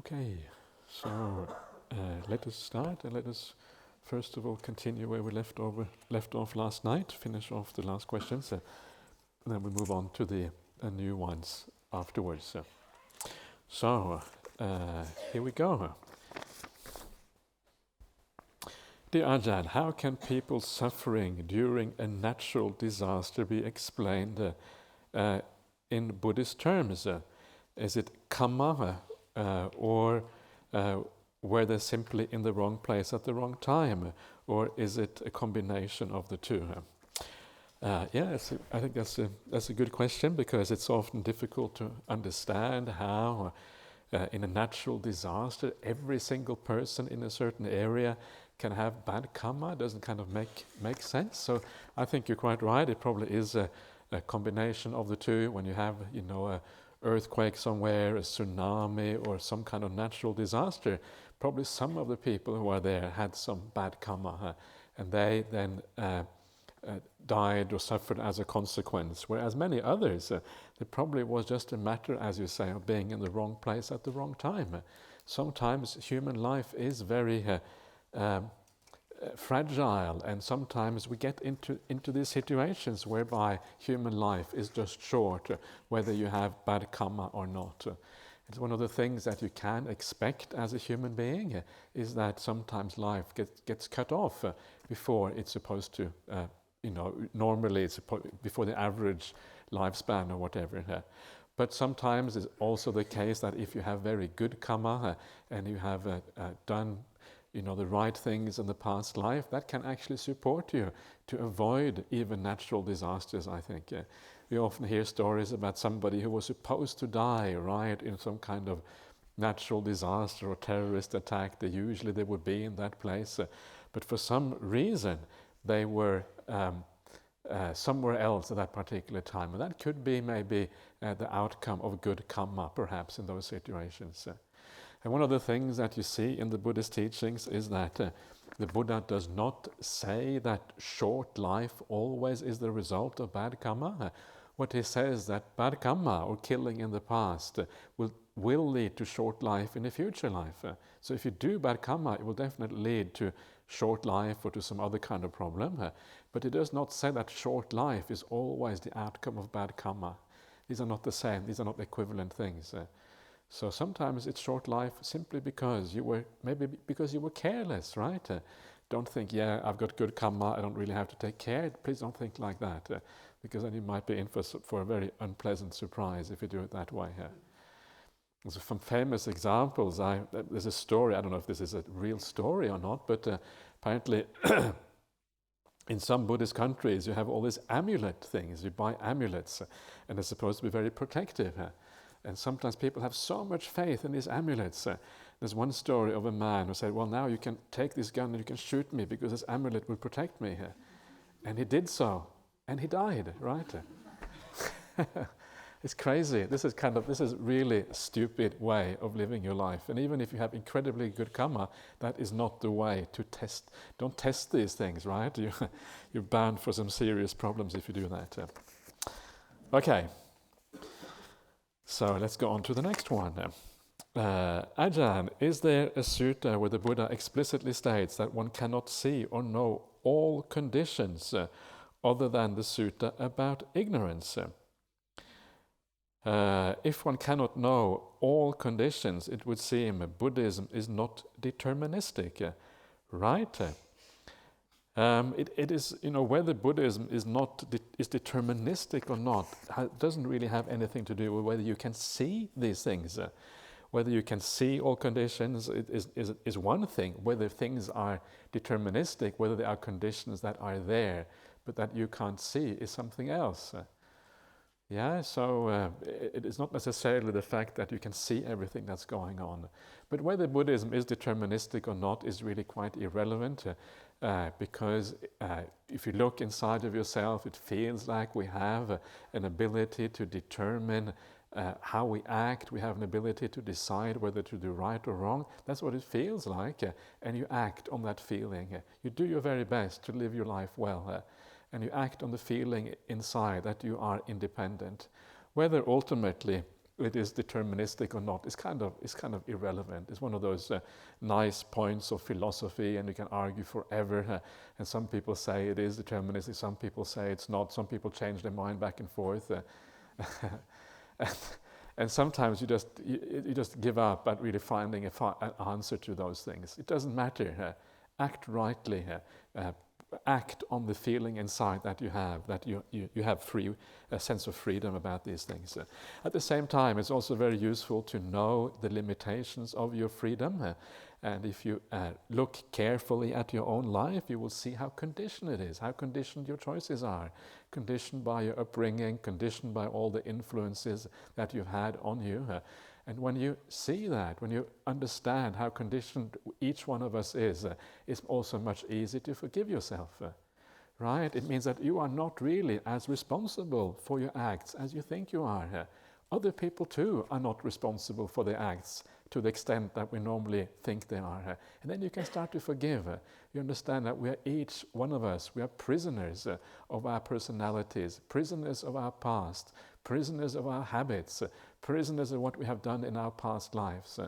Okay, so let us start and let us first of all continue where we left off last night, finish off the last questions, and then we move on to the new ones afterwards. So, here we go. Dear Ajahn, how can people's suffering during a natural disaster be explained in Buddhist terms? Is it karma or were they simply in the wrong place at the wrong time? Or is it a combination of the two? Yes, I think that's a good question, because it's often difficult to understand how in a natural disaster every single person in a certain area can have bad karma. It doesn't kind of make sense. So I think you're quite right. It probably is a combination of the two. When you have, a earthquake somewhere, a tsunami, or some kind of natural disaster, probably some of the people who are there had some bad karma, and they then died or suffered as a consequence. Whereas many others, it probably was just a matter, as you say, of being in the wrong place at the wrong time. Sometimes human life is very fragile, and sometimes we get into these situations whereby human life is just short, whether you have bad karma or not. It's one of the things that you can expect as a human being, is that sometimes life gets cut off before it's supposed to, normally it's before the average lifespan or whatever. But sometimes it's also the case that if you have very good karma and you have done the right things in the past life, that can actually support you to avoid even natural disasters, I think. We often hear stories about somebody who was supposed to die, right, in some kind of natural disaster or terrorist attack. They would be in that place, but for some reason they were somewhere else at that particular time. And that could be maybe the outcome of good karma, perhaps, in those situations. And one of the things that you see in the Buddhist teachings is that the Buddha does not say that short life always is the result of bad karma. What he says that bad karma, or killing in the past, will lead to short life in the future life. So if you do bad karma, it will definitely lead to short life or to some other kind of problem. But it does not say that short life is always the outcome of bad karma. These are not the same. These are not equivalent things. So sometimes it's short life simply because you were careless, right? Don't think, I've got good karma, I don't really have to take care. Please don't think like that, because then you might be in for a very unpleasant surprise if you do it that way. There's some famous examples. There's a story, I don't know if this is a real story or not, but apparently in some Buddhist countries you have all these amulet things. You buy amulets, and they're supposed to be very protective. And sometimes people have so much faith in these amulets. There's one story of a man who said, well, now you can take this gun and you can shoot me because this amulet will protect me. And he did so, and he died, right? It's crazy. This is really a stupid way of living your life. And even if you have incredibly good karma, that is not the way to test. Don't test these things, right? You're bound for some serious problems if you do that. Okay. So let's go on to the next one. Ajahn, is there a sutta where the Buddha explicitly states that one cannot see or know all conditions other than the sutta about ignorance? If one cannot know all conditions, it would seem Buddhism is not deterministic, right? It is, whether Buddhism is deterministic or not, doesn't really have anything to do with whether you can see these things. Whether you can see all conditions is one thing. Whether things are deterministic, whether they are conditions that are there but that you can't see, is something else. So it is not necessarily the fact that you can see everything that's going on. But whether Buddhism is deterministic or not is really quite irrelevant, because if you look inside of yourself, it feels like we have an ability to determine how we act. We have an ability to decide whether to do right or wrong. That's what it feels like, and you act on that feeling. You do your very best to live your life well. And you act on the feeling inside that you are independent. Whether ultimately it is deterministic or not is kind of irrelevant. It's one of those nice points of philosophy, and you can argue forever. And some people say it is deterministic, some people say it's not, some people change their mind back and forth. And sometimes you just give up at really finding an answer to those things. It doesn't matter. Act rightly. Act on the feeling inside that you have, that you have a sense of freedom about these things. At the same time, it's also very useful to know the limitations of your freedom. And if you look carefully at your own life, you will see how conditioned it is, how conditioned your choices are, conditioned by your upbringing, conditioned by all the influences that you've had on you. And when you see that, when you understand how conditioned each one of us is, it's also much easier to forgive yourself, right? It means that you are not really as responsible for your acts as you think you are. Other people too are not responsible for their acts to the extent that we normally think they are. And then you can start to forgive. You understand that we are each one of us, we are prisoners of our personalities, prisoners of our past, prisoners of our habits, prisoners of what we have done in our past lives.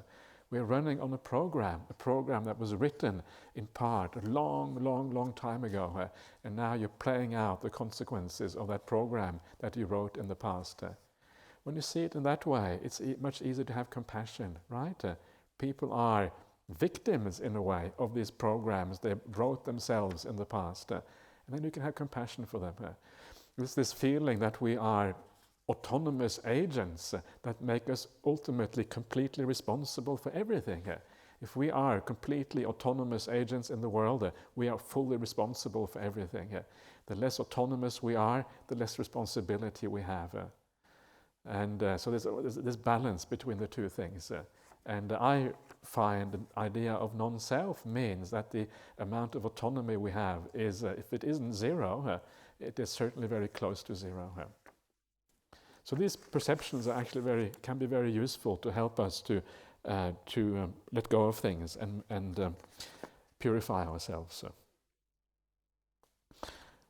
We're running on a program that was written in part a long time ago, and now you're playing out the consequences of that program that you wrote in the past. When you see it in that way, it's much easier to have compassion, right? People are victims, in a way, of these programs they wrote themselves in the past, and then you can have compassion for them. There's this feeling that we are autonomous agents that make us ultimately completely responsible for everything. If we are completely autonomous agents in the world, we are fully responsible for everything. The less autonomous we are, the less responsibility we have. And so there's this balance between the two things. And I find the idea of non-self means that the amount of autonomy we have is, if it isn't zero, it is certainly very close to zero. So these perceptions are actually can be very useful to help us to let go of things and purify ourselves.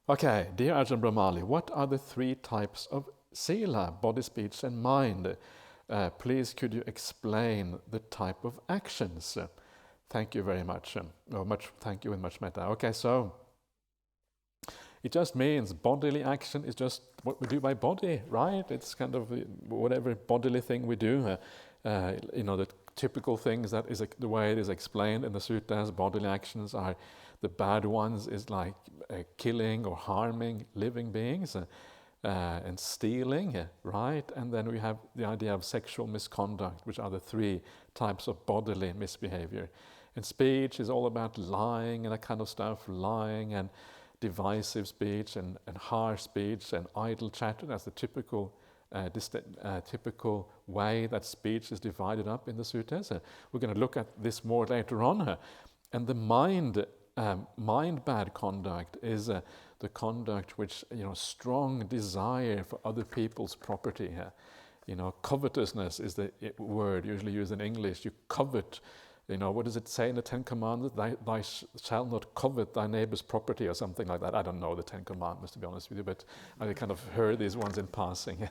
Okay, dear Ajahn Brahmali, what are the 3 types of sila, body, speech and mind? Please could you explain the type of actions? Thank you very much. Thank you and much metta. Okay, so it just means bodily action is just what we do by body, right? It's kind of whatever bodily thing we do. The typical things that is the way it is explained in the suttas. Bodily actions are the bad ones, is like killing or harming living beings. And stealing, right? And then we have the idea of sexual misconduct, which are the 3 types of bodily misbehavior. And speech is all about lying and that kind of stuff, lying and divisive speech and harsh speech and idle chatter. That's the typical way that speech is divided up in the suttas. We're going to look at this more later on. And the mind bad conduct is the conduct which, strong desire for other people's property. Covetousness is the word usually used in English. You covet, what does it say in the 10 Commandments? Thou shalt not covet thy neighbor's property or something like that. I don't know the 10 Commandments, to be honest with you, but I kind of heard these ones in passing.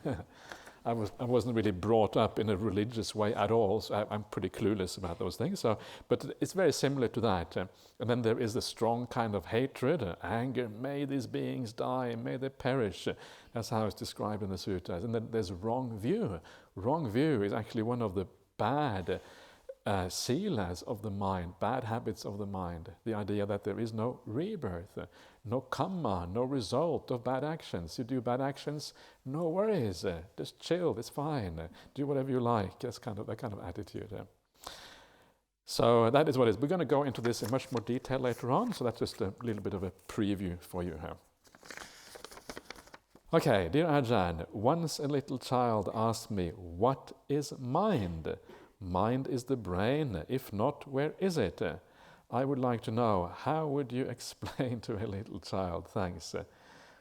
I wasn't really brought up in a religious way at all, so I'm pretty clueless about those things. But it's very similar to that. And then there is the strong kind of hatred, anger, may these beings die, may they perish. That's how it's described in the suttas. And then there's wrong view. Wrong view is actually one of the bad silas of the mind, bad habits of the mind. The idea that there is no rebirth, no karma, no result of bad actions. You do bad actions, no worries, just chill, it's fine, do whatever you like. That's that kind of attitude. So that is what it is. We're going to go into this in much more detail later on, so that's just a little bit of a preview for you here. Okay, dear Ajahn, once a little child asked me, what is mind? Mind is the brain. If not, where is it? I would like to know, how would you explain to a little child? Thanks.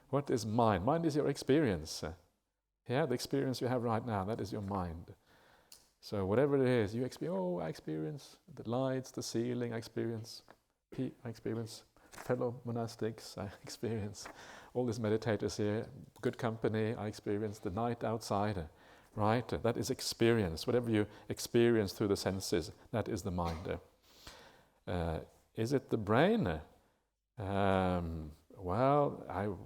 What is mind? Mind is your experience. The experience you have right now, that is your mind. So whatever it is, you experience, I experience the lights, the ceiling, I experience fellow monastics, I experience all these meditators here, good company, I experience the night outside. right? That is experience. Whatever you experience through the senses, that is the mind. Is it the brain? Well,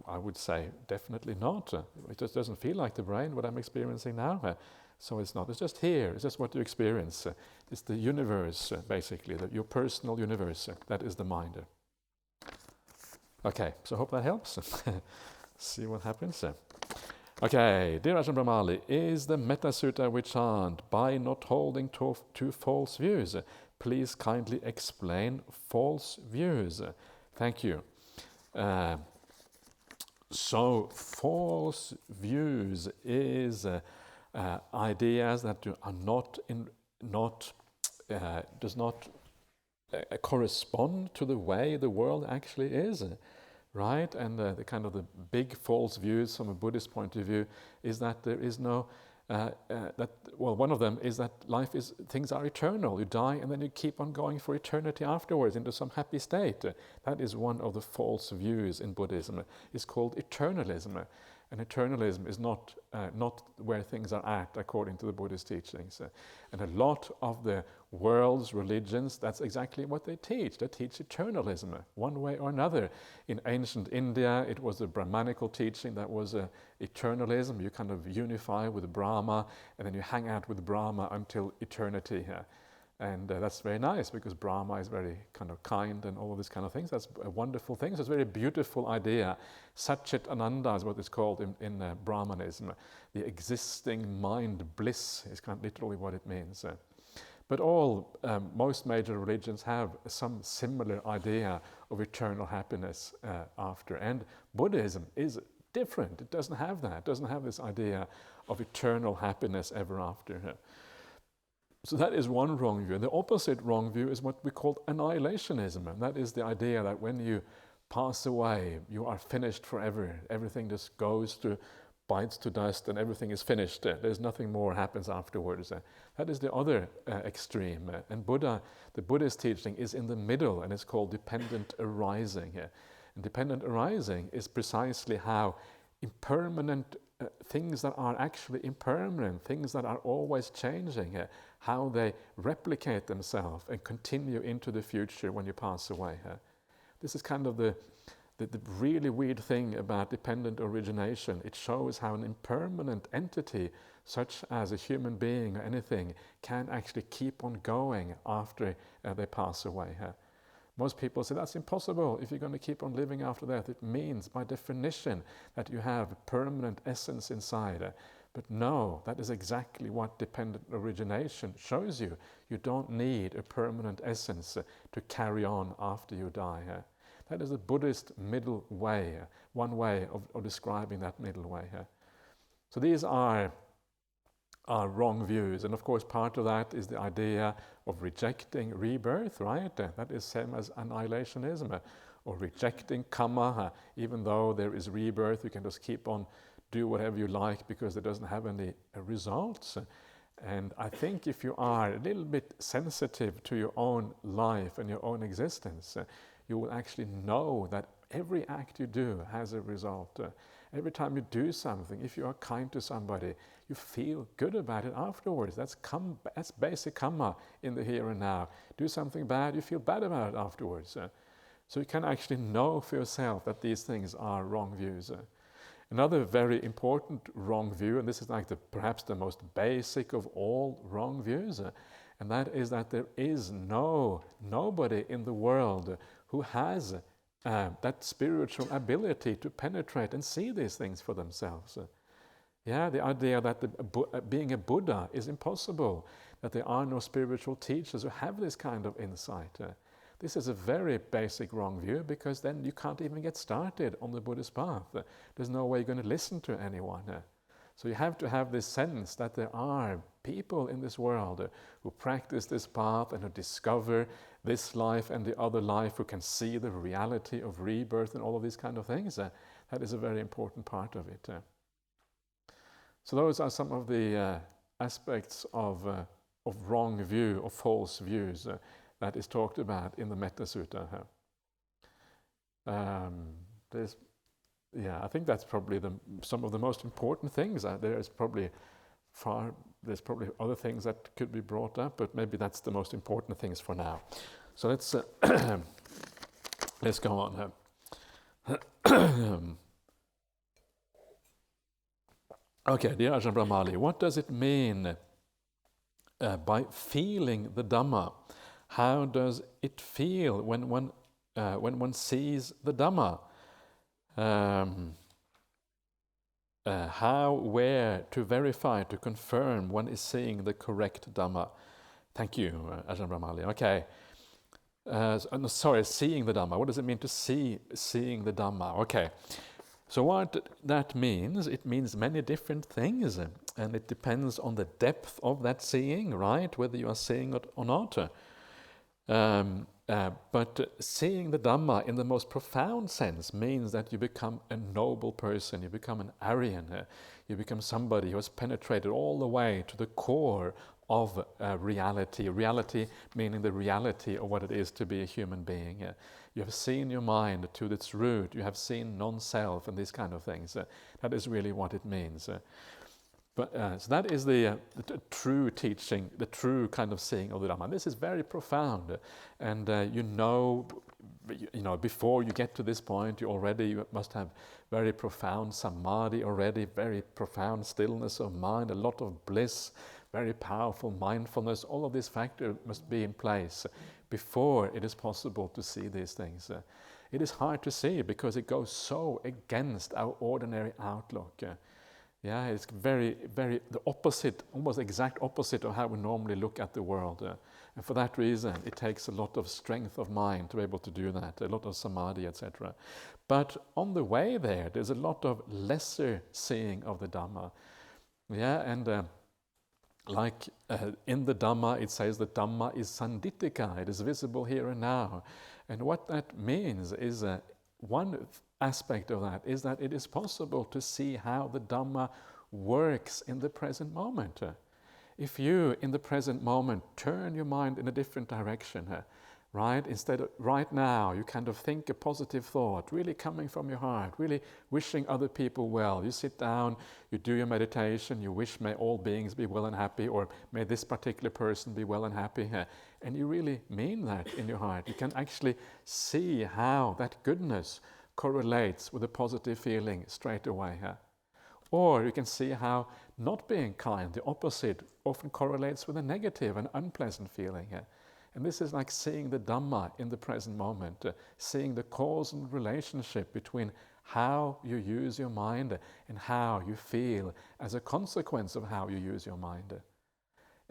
I would say definitely not. It just doesn't feel like the brain, what I'm experiencing now. So it's not. It's just here. It's just what you experience. It's the universe, basically, your personal universe. That is the mind. Okay, so I hope that helps. See what happens. Okay, dear Ajahn Brahmali, is the Metta Sutta we chant by not holding to false views? Please kindly explain false views. Thank you. So false views is ideas that are does not correspond to the way the world actually is, right? And the kind of the big false views from a Buddhist point of view is that there is no one of them is that things are eternal. You die and then you keep on going for eternity afterwards into some happy state. That is one of the false views in Buddhism. It's called eternalism. And eternalism is not where things are at according to the Buddhist teachings. And a lot of the world's religions, that's exactly what they teach. They teach eternalism, one way or another. In ancient India, it was the Brahmanical teaching that was eternalism. You kind of unify with Brahma, and then you hang out with Brahma until eternity. And that's very nice because Brahma is very kind of kind and all of these kind of things. That's a wonderful thing. So it's a very beautiful idea. Satchit Ananda is what it's called in Brahmanism. The existing mind bliss is kind of literally what it means. But most major religions have some similar idea of eternal happiness after. And Buddhism is different. It doesn't have that. It doesn't have this idea of eternal happiness ever after. So that is one wrong view. And the opposite wrong view is what we call annihilationism. And that is the idea that when you pass away, you are finished forever. Everything just bites to dust and everything is finished. There's nothing more happens afterwards. That is the other extreme. And the Buddhist teaching is in the middle, and it's called dependent arising. And dependent arising is precisely how impermanent things that are actually impermanent, things that are always changing, how they replicate themselves and continue into the future when you pass away. This is kind of the really weird thing about dependent origination. It shows how an impermanent entity, such as a human being or anything, can actually keep on going after they pass away. Most people say that's impossible. If you're going to keep on living after that, it means by definition that you have a permanent essence inside. But no, that is exactly what dependent origination shows you. You don't need a permanent essence to carry on after you die. That is the Buddhist middle way, one way of describing that middle way. So these are wrong views. And of course, part of that is the idea of rejecting rebirth, right? That is same as annihilationism, or rejecting karma. Even though there is rebirth, you can just keep on do whatever you like because it doesn't have any results. And I think if you are a little bit sensitive to your own life and your own existence, you will actually know that every act you do has a result. Every time you do something, if you are kind to somebody, you feel good about it afterwards. That's basic karma in the here and now. Do something bad, you feel bad about it afterwards. So you can actually know for yourself that these things are wrong views. Another very important wrong view, and this is like perhaps the most basic of all wrong views, and that is that there is nobody in the world who has that spiritual ability to penetrate and see these things for themselves. The idea that being a Buddha is impossible, that there are no spiritual teachers who have this kind of insight. This is a very basic wrong view, because then you can't even get started on the Buddhist path. There's no way you're going to listen to anyone. So you have to have this sense that there are people in this world who practice this path and who discover this life and the other life, who can see the reality of rebirth and all of these kind of things. That is a very important part of it. So those are some of the aspects of wrong view, of false views, that is talked about in the Metta Sutta. I think that's probably some of the most important things. There is probably there's probably other things that could be brought up, but maybe that's the most important things for now. So let's let's go on. Okay, dear Ajahn Brahmali, what does it mean by feeling the Dhamma? How does it feel when one sees the Dhamma? How, where to verify, to confirm one is seeing the correct Dhamma? Thank you, Ajahn Brahmali. Okay. Seeing the Dhamma. What does it mean to seeing the Dhamma? Okay. So what that means, it means many different things, and it depends on the depth of that seeing, right? Whether you are seeing it or not. But seeing the Dhamma in the most profound sense means that you become a noble person, you become an Aryan, you become somebody who has penetrated all the way to the core of reality. Reality meaning the reality of what it is to be a human being. You have seen your mind to its root, you have seen non-self and these kind of things. That is really what it means. So that is the true teaching, the true kind of seeing of the Dhamma. This is very profound, and you know, before you get to this point, you must have very profound samadhi already, very profound stillness of mind, a lot of bliss, very powerful mindfulness. All of these factors must be in place before it is possible to see these things. It is hard to see because it goes so against our ordinary outlook. Yeah, it's very, very the opposite, almost exact opposite of how we normally look at the world. And for that reason, it takes a lot of strength of mind to be able to do that, a lot of samadhi, etc. But on the way there's a lot of lesser seeing of the Dhamma. Yeah, and in the Dhamma, it says the Dhamma is sandittika, it is visible here and now. And what that means is one aspect of that is that it is possible to see how the Dhamma works in the present moment. If you, in the present moment, turn your mind in a different direction, right? Instead of right now, you kind of think a positive thought, really coming from your heart, really wishing other people well. You sit down, you do your meditation, you wish may all beings be well and happy, or may this particular person be well and happy, and you really mean that in your heart. You can actually see how that goodness correlates with a positive feeling straight away. Or you can see how not being kind, the opposite, often correlates with a negative and unpleasant feeling. And this is like seeing the Dhamma in the present moment, seeing the causal relationship between how you use your mind and how you feel as a consequence of how you use your mind.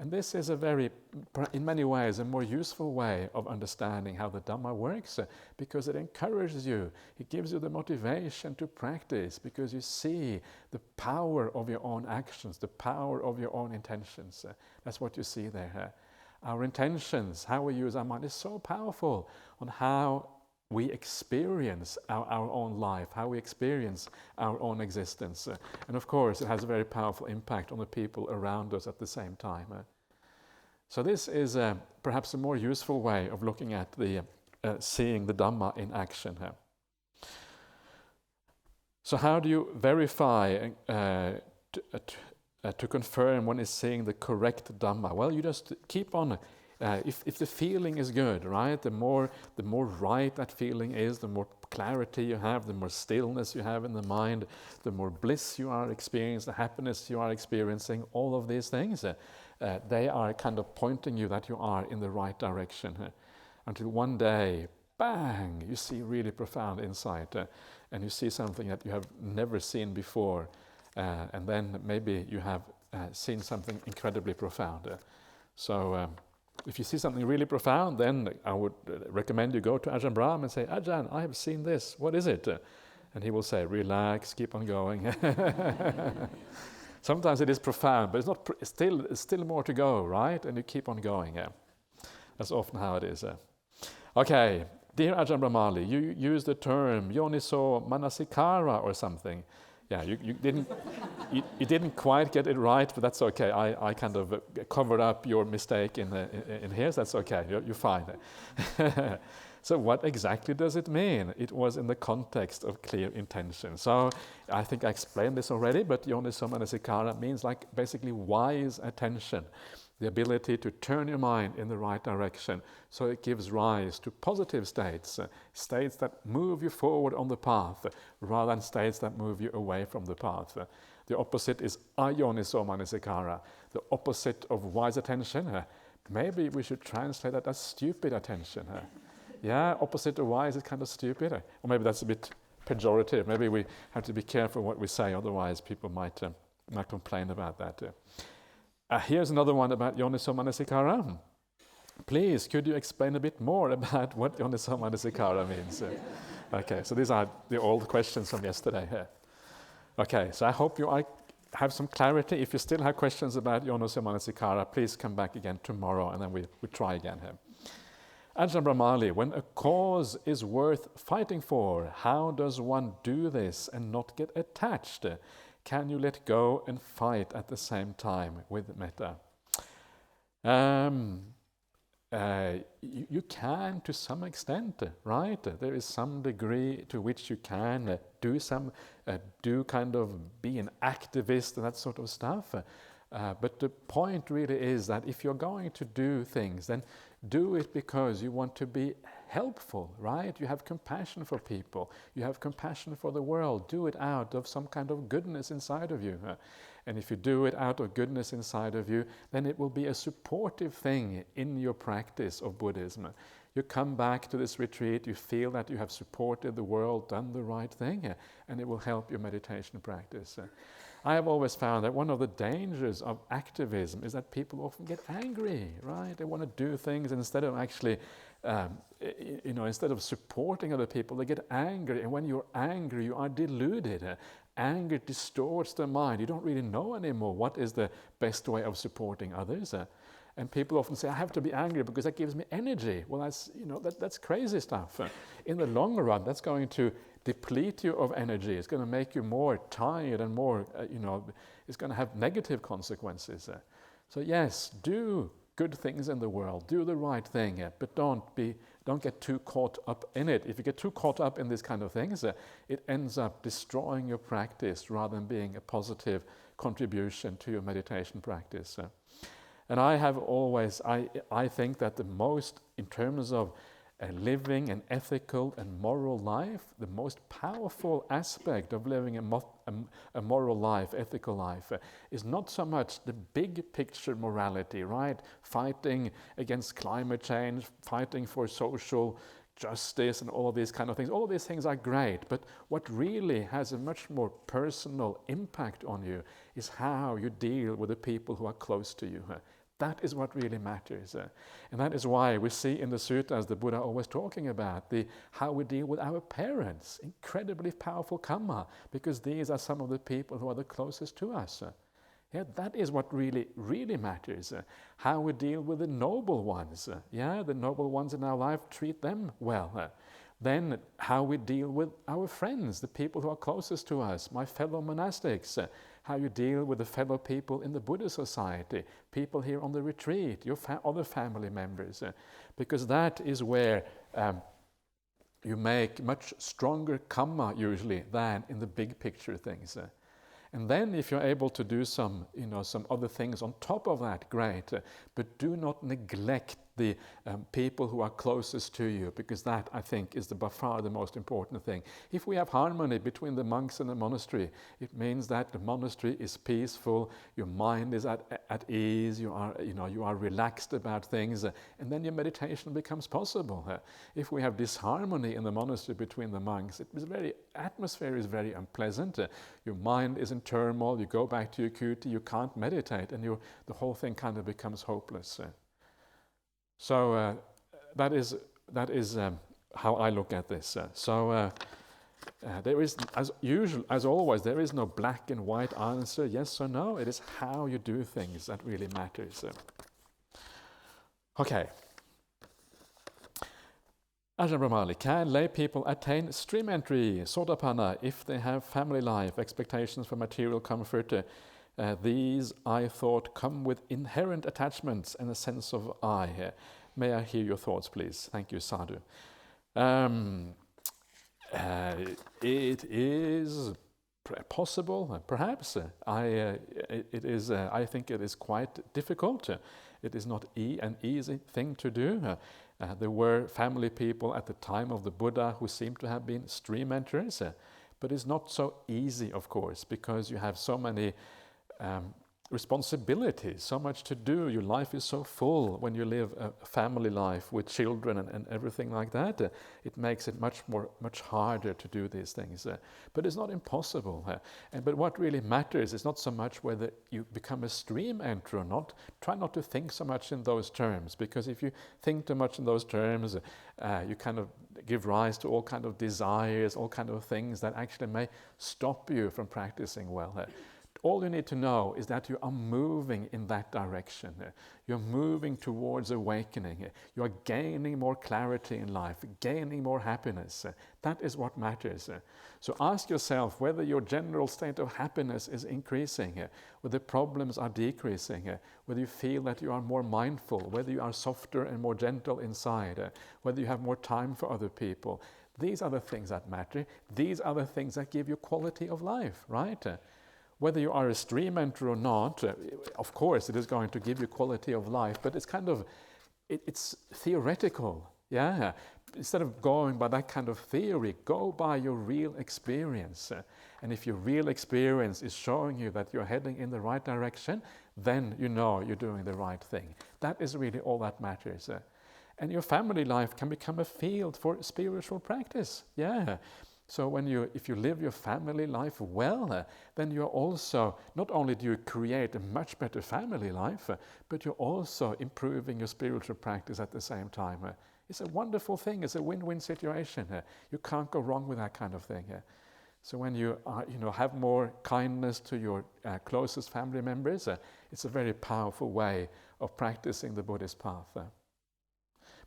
And this is in many ways, a more useful way of understanding how the Dhamma works, because it encourages you, it gives you the motivation to practice, because you see the power of your own actions, the power of your own intentions. That's what you see there. Our intentions, how we use our mind, is so powerful on how we experience our own life, how we experience our own existence. And of course, it has a very powerful impact on the people around us at the same time. So this is perhaps a more useful way of looking at the seeing the Dhamma in action. So how do you verify to confirm one is seeing the correct Dhamma? Well, you just keep on. If the feeling is good, right, the more right that feeling is, the more clarity you have, the more stillness you have in the mind, the more bliss you are experiencing, the happiness you are experiencing, all of these things, they are kind of pointing you that you are in the right direction. Until one day, bang, you see really profound insight, and you see something that you have never seen before, and then maybe you have seen something incredibly profound. If you see something really profound, then I would recommend you go to Ajahn Brahm and say, Ajahn, I have seen this, what is it? And he will say, relax, keep on going. Sometimes it is profound, but it's not. Still more to go, right? And you keep on going. That's often how it is. Okay, dear Ajahn Brahmali, you used the term yoniso manasikara or something. Yeah, you didn't quite get it right, but that's okay. I kind of covered up your mistake in here, so that's okay. You're fine. So what exactly does it mean? It was in the context of clear intention. So I think I explained this already, but Yoniso Manasikara means like basically wise attention, the ability to turn your mind in the right direction. So it gives rise to positive states, states that move you forward on the path, rather than states that move you away from the path. The opposite is ayoniso manasikara, the opposite of wise attention. Maybe we should translate that as stupid attention. Yeah, opposite of wise is kind of stupid. Or maybe that's a bit pejorative. Maybe we have to be careful what we say, otherwise people might complain about that. Here's another one about Yoniso Manasikara. Please, could you explain a bit more about what Yoniso Manasikara means? Okay, so these are the old questions from yesterday. Okay, so I hope you have some clarity. If you still have questions about Yoniso Manasikara, please come back again tomorrow and then we try again here. Ajahn Brahmali, when a cause is worth fighting for, how does one do this and not get attached? Can you let go and fight at the same time with metta? You can to some extent, right? There is some degree to which you can do kind of be an activist and that sort of stuff. But the point really is that if you're going to do things, then do it because you want to be helpful, right? You have compassion for people. You have compassion for the world. Do it out of some kind of goodness inside of you. And if you do it out of goodness inside of you, then it will be a supportive thing in your practice of Buddhism. You come back to this retreat, you feel that you have supported the world, done the right thing, and it will help your meditation practice. I have always found that one of the dangers of activism is that people often get angry, right? They want to do things instead of actually, instead of supporting other people, they get angry. And when you're angry, you are deluded. Anger distorts the mind. You don't really know anymore what is the best way of supporting others. And people often say, I have to be angry because that gives me energy. Well, that's crazy stuff. In the long run, that's going to deplete you of energy. It's going to make you more tired and more, it's going to have negative consequences. So yes, do good things in the world. Do the right thing, but don't get too caught up in it. If you get too caught up in these kind of things, it ends up destroying your practice rather than being a positive contribution to your meditation practice. And I have always, I think that the most, in terms of living an ethical and moral life, the most powerful aspect of living a moral life, ethical life, is not so much the big picture morality, right? Fighting against climate change, fighting for social justice and all of these kind of things. All of these things are great, but what really has a much more personal impact on you is how you deal with the people who are close to you. That is what really matters. And that is why we see in the suttas the Buddha always talking about how we deal with our parents. Incredibly powerful karma, because these are some of the people who are the closest to us. That is what really, really matters. How we deal with the noble ones. The noble ones in our life, treat them well. Then how we deal with our friends, the people who are closest to us, my fellow monastics. How you deal with the fellow people in the Buddha society, people here on the retreat, your other family members, because that is where you make much stronger karma usually than in the big picture things. And then if you're able to do some other things on top of that, great, but do not neglect the people who are closest to you, because that, I think, is by far the most important thing. If we have harmony between the monks and the monastery, it means that the monastery is peaceful, your mind is at ease, you are relaxed about things, and then your meditation becomes possible. If we have disharmony in the monastery between the monks, atmosphere is very unpleasant. Your mind is in turmoil, you go back to your kuti, you can't meditate, and the whole thing kind of becomes hopeless. So that is how I look at this. There is, as always, there is no black and white answer, yes or no. It is how you do things that really matters. Okay. Ajahn Brahmali, can lay people attain stream entry, sotapanna, if they have family life, expectations for material comfort? These, I thought, come with inherent attachments and a sense of I. May I hear your thoughts, please? Thank you, Sadhu. It is possible, perhaps. I think it is quite difficult. It is not an easy thing to do. There were family people at the time of the Buddha who seemed to have been stream enterers, but it's not so easy, of course, because you have so many responsibilities, so much to do. Your life is so full when you live a family life with children and everything like that. It makes it much harder to do these things. But it's not impossible. But what really matters is not so much whether you become a stream enterer or not. Try not to think so much in those terms, because if you think too much in those terms, you kind of give rise to all kind of desires, all kind of things that actually may stop you from practicing well. All you need to know is that you are moving in that direction. You're moving towards awakening. You're gaining more clarity in life, gaining more happiness. That is what matters. So ask yourself whether your general state of happiness is increasing, whether problems are decreasing, whether you feel that you are more mindful, whether you are softer and more gentle inside, whether you have more time for other people. These are the things that matter. These are the things that give you quality of life, right? Whether you are a stream enterer or not, of course it is going to give you quality of life, but it's kind of, it's theoretical, yeah? Instead of going by that kind of theory, go by your real experience. And if your real experience is showing you that you're heading in the right direction, then you know you're doing the right thing. That is really all that matters. And your family life can become a field for spiritual practice, yeah? So if you live your family life well, then you're also, not only do you create a much better family life, but you're also improving your spiritual practice at the same time. It's a wonderful thing. It's a win-win situation. You can't go wrong with that kind of thing. So when you have more kindness to your closest family members, it's a very powerful way of practicing the Buddhist path.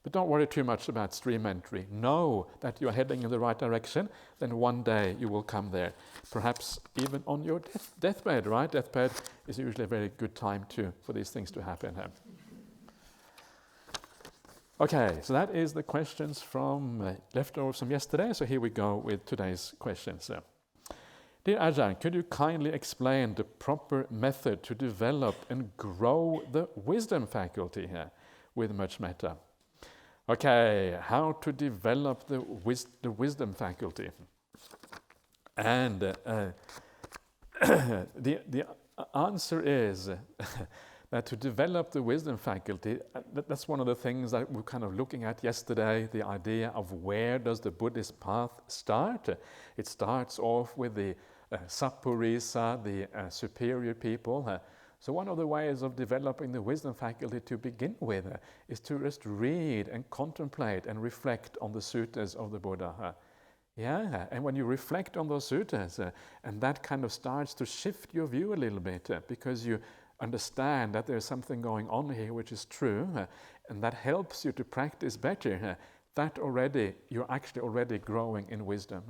But don't worry too much about stream entry. Know that you're heading in the right direction, then one day you will come there. Perhaps even on your deathbed, right? Deathbed is usually a very good time for these things to happen. Okay, so that is the questions from leftovers from yesterday. So here we go with today's questions. Dear Ajahn, could you kindly explain the proper method to develop and grow the wisdom faculty here with much metta? Okay, how to develop the wisdom faculty. And the answer is that to develop the wisdom faculty, that's one of the things that we're kind of looking at yesterday, the idea of where does the Buddhist path start. It starts off with the Sappurisa, the superior people. So one of the ways of developing the wisdom faculty to begin with is to just read and contemplate and reflect on the suttas of the Buddha. Yeah, and when you reflect on those suttas, and that kind of starts to shift your view a little bit, because you understand that there's something going on here which is true, and that helps you to practice better, that already, you're actually already growing in wisdom.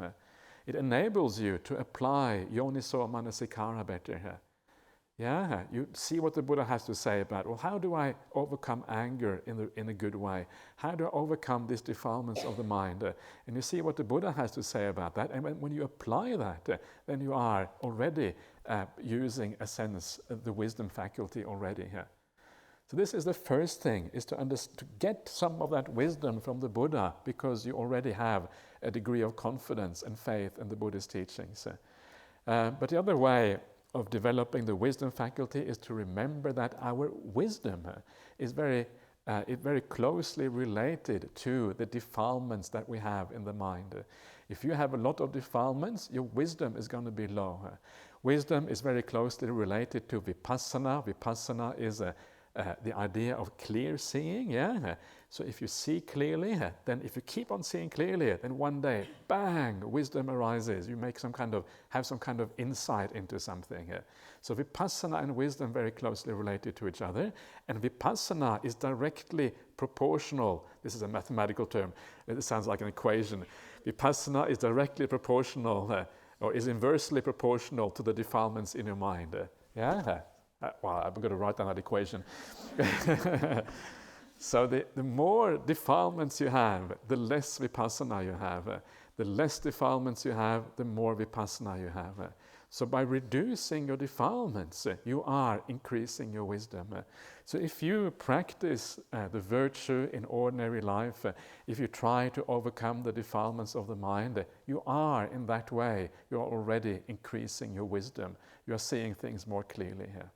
It enables you to apply yoniso manasikara better. Yeah, you see what the Buddha has to say about, well, how do I overcome anger in a good way? How do I overcome these defilements of the mind? And you see what the Buddha has to say about that. And when you apply that, then you are already using a sense of the wisdom faculty already here. So this is the first thing, is to get some of that wisdom from the Buddha, because you already have a degree of confidence and faith in the Buddha's teachings. But the other way of developing the wisdom faculty is to remember that our wisdom is very closely related to the defilements that we have in the mind. If you have a lot of defilements, your wisdom is going to be low. Wisdom is very closely related to vipassana. Vipassana is the idea of clear seeing, yeah? So if you see clearly, then if you keep on seeing clearly, then one day, bang, wisdom arises. You have some kind of insight into something. So vipassana and wisdom very closely related to each other, and vipassana is directly proportional. This is a mathematical term. It sounds like an equation. Vipassana is directly proportional, or is inversely proportional to the defilements in your mind. Yeah? Well, I'm going to write down that equation. So the more defilements you have, the less vipassana you have. The less defilements you have, the more vipassana you have. So by reducing your defilements, you are increasing your wisdom. So if you practice the virtue in ordinary life, if you try to overcome the defilements of the mind, you are in that way, you are already increasing your wisdom. You are seeing things more clearly here.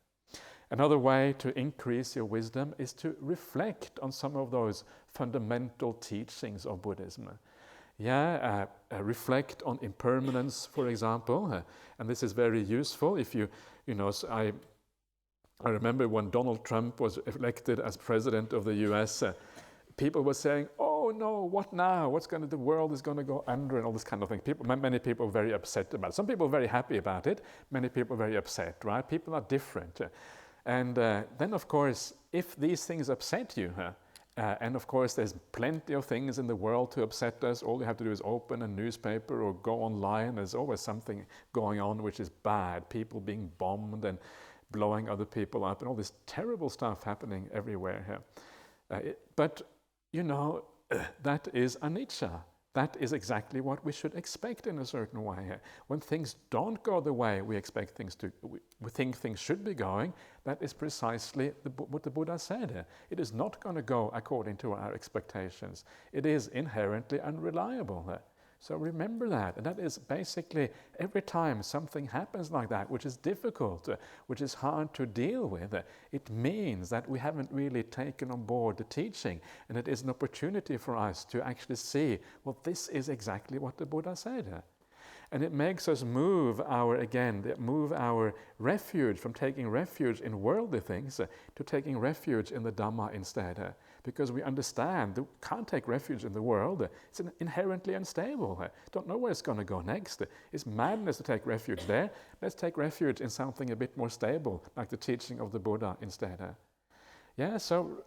Another way to increase your wisdom is to reflect on some of those fundamental teachings of Buddhism. Reflect on impermanence, for example, and this is very useful. If I remember when Donald Trump was elected as president of the U.S., people were saying, "Oh no, what now? The world is going to go under," and all this kind of thing. Many people were very upset about it. Some people were very happy about it. Many people were very upset. Right? People are different, and then of course, if these things upset you. And of course, there's plenty of things in the world to upset us. All you have to do is open a newspaper or go online. There's always something going on which is bad. People being bombed and blowing other people up and all this terrible stuff happening everywhere here. But that is anicca. That is exactly what we should expect in a certain way. When things don't go the way we expect we think things should be going, that is precisely what the Buddha said. It is not going to go according to our expectations. It is inherently unreliable. So remember that. And that is basically every time something happens like that, which is difficult, which is hard to deal with, it means that we haven't really taken on board the teaching. And it is an opportunity for us to actually see, well, this is exactly what the Buddha said. And it makes us move our refuge from taking refuge in worldly things to taking refuge in the Dhamma instead. Because we understand that we can't take refuge in the world. It's inherently unstable. Don't know where it's going to go next. It's madness to take refuge there. Let's take refuge in something a bit more stable, like the teaching of the Buddha instead. So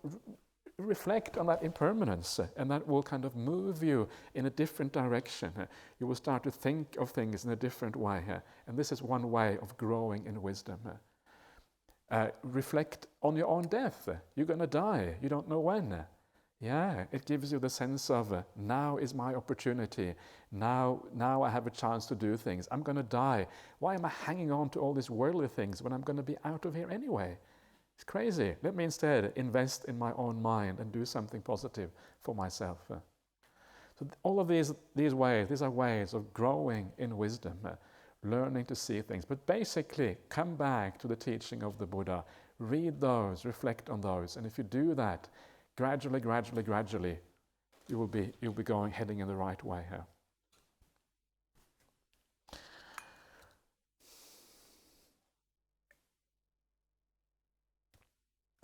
reflect on that impermanence, and that will kind of move you in a different direction. You will start to think of things in a different way. And this is one way of growing in wisdom. Reflect on your own death. You're going to die. You don't know when. It gives you the sense of now is my opportunity. Now I have a chance to do things. I'm going to die. Why am I hanging on to all these worldly things when I'm going to be out of here anyway? It's crazy. Let me instead invest in my own mind and do something positive for myself. So all of these are ways of growing in wisdom. Learning to see things, but basically come back to the teaching of the Buddha, read those, reflect on those, and if you do that, gradually, you'll be heading in the right way here.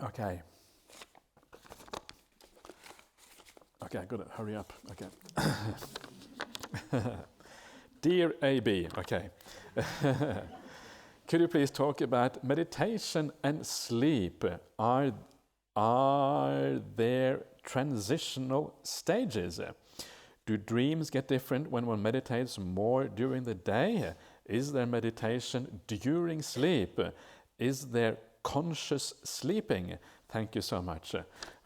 Okay, I've got to hurry up. Okay. Dear AB, okay. Could you please talk about meditation and sleep? Are there transitional stages? Do dreams get different when one meditates more during the day? Is there meditation during sleep? Is there conscious sleeping? Thank you so much.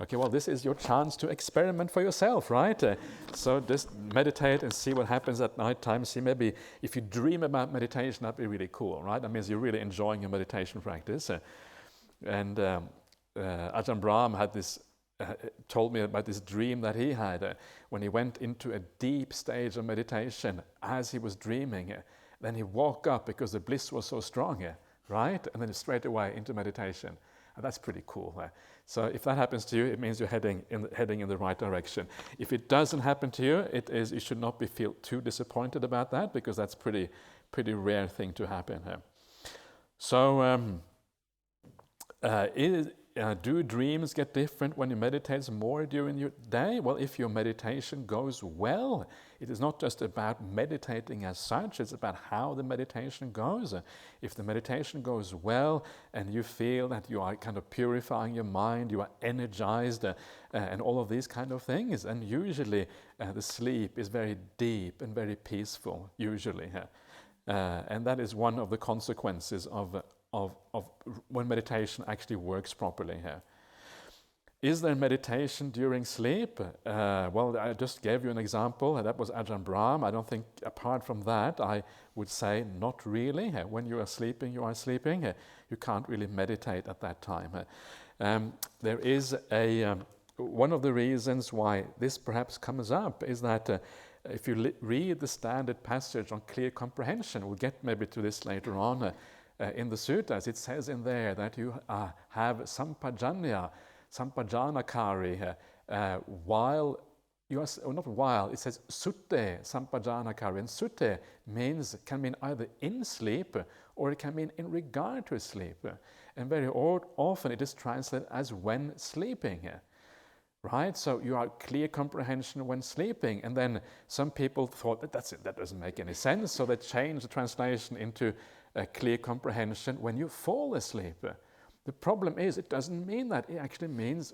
Okay, well, this is your chance to experiment for yourself, right? So just meditate and see what happens at night time. See, maybe if you dream about meditation, that'd be really cool, right? That means you're really enjoying your meditation practice. And Ajahn Brahm had told me about this dream that he had when he went into a deep stage of meditation as he was dreaming. Then he woke up because the bliss was so strong, right? And then straight away into meditation. And that's pretty cool. So if that happens to you, it means you're heading in the right direction. If it doesn't happen to you, you should not feel too disappointed about that, because that's pretty rare thing to happen. So do dreams get different when you meditate more during your day? Well, if your meditation goes well, it is not just about meditating as such, it's about how the meditation goes. If the meditation goes well and you feel that you are kind of purifying your mind, you are energized and all of these kind of things, and usually the sleep is very deep and very peaceful, usually. And that is one of the consequences of when meditation actually works properly here. Is there meditation during sleep? Well, I just gave you an example, and that was Ajahn Brahm. I don't think, apart from that, I would say not really. When you are sleeping, you are sleeping. You can't really meditate at that time. There is one of the reasons why this perhaps comes up is that if you read the standard passage on clear comprehension, we'll get maybe to this later on in the suttas, it says in there that you have sampajanakari while you are, or not while, it says sutte sampajanakari, and sutte can mean either in sleep or it can mean in regard to sleep, and very often it is translated as when sleeping. Right, so you are clear comprehension when sleeping, and then some people thought that doesn't make any sense, so they changed the translation into clear comprehension when you fall asleep. The problem is it doesn't mean that. It actually means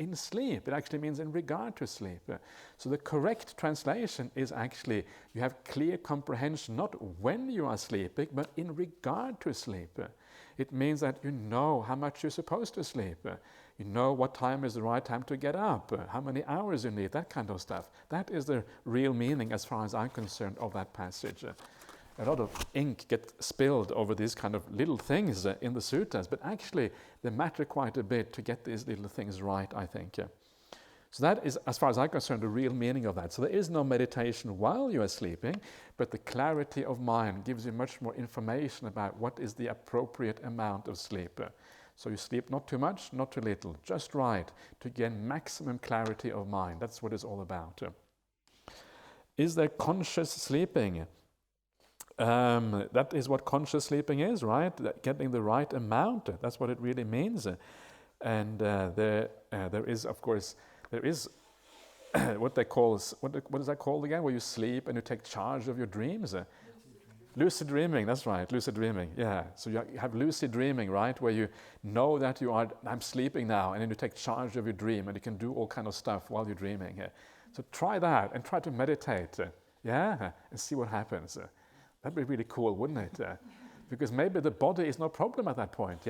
in sleep. It actually means in regard to sleep. So the correct translation is actually you have clear comprehension not when you are sleeping, but in regard to sleep. It means that you know how much you're supposed to sleep. You know what time is the right time to get up, how many hours you need, that kind of stuff. That is the real meaning, as far as I'm concerned, of that passage. A lot of ink gets spilled over these kind of little things in the suttas, but actually they matter quite a bit to get these little things right, I think. So that is, as far as I'm concerned, the real meaning of that. So there is no meditation while you are sleeping, but the clarity of mind gives you much more information about what is the appropriate amount of sleep. So you sleep not too much, not too little, just right, to gain maximum clarity of mind. That's what it's all about. Is there conscious sleeping? That is what conscious sleeping is, right? Getting the right amount. That's what it really means. And there is, of course, what they call, what is that called again? Where you sleep and you take charge of your dreams. Lucid dreaming, that's right, lucid dreaming, yeah. So you have lucid dreaming, right, where you know that I'm sleeping now, and then you take charge of your dream, and you can do all kind of stuff while you're dreaming. So try that, and try to meditate, and see what happens. That'd be really cool, wouldn't it? Because maybe the body is no problem at that point,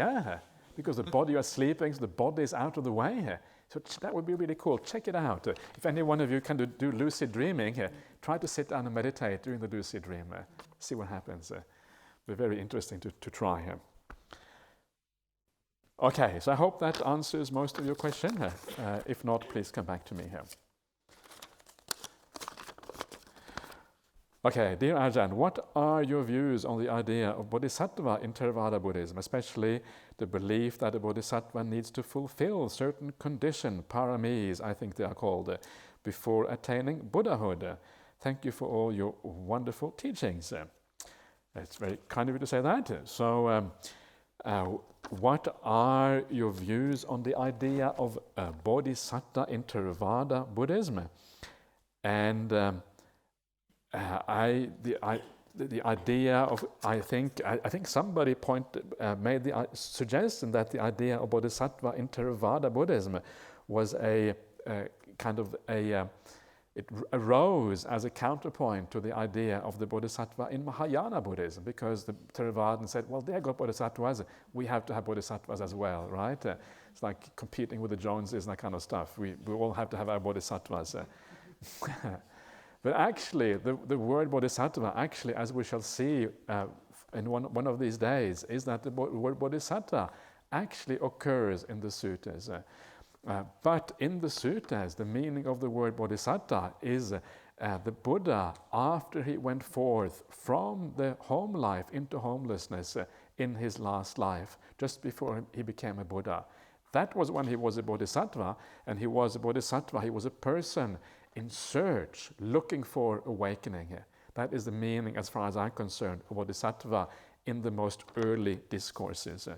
because the body, you are sleeping, so the body is out of the way. So that would be really cool. Check it out. If any one of you can do lucid dreaming, try to sit down and meditate during the lucid dream. See what happens. It'll be very interesting to try. Okay, so I hope that answers most of your question. If not, please come back to me here. Okay, dear Ajahn, what are your views on the idea of bodhisattva in Theravada Buddhism, especially the belief that a bodhisattva needs to fulfill certain condition, paramis, I think they are called, before attaining Buddhahood? Thank you for all your wonderful teachings. It's very kind of you to say that. So, what are your views on the idea of bodhisattva in Theravada Buddhism? And the idea of, I think somebody made the suggestion that the idea of bodhisattva in Theravada Buddhism was it arose as a counterpoint to the idea of the bodhisattva in Mahayana Buddhism, because the Theravadins said, well, they got bodhisattvas, we have to have bodhisattvas as well, right? It's like competing with the Joneses and that kind of stuff. We all have to have our bodhisattvas. But actually, the word bodhisattva, actually, as we shall see in one of these days, is that the word bodhisattva actually occurs in the suttas. But in the suttas, the meaning of the word bodhisattva is the Buddha, after he went forth from the home life into homelessness in his last life, just before he became a Buddha. That was when he was a bodhisattva, and he was a bodhisattva, he was a person in search, looking for awakening. That is the meaning, as far as I'm concerned, of bodhisattva in the most early discourses.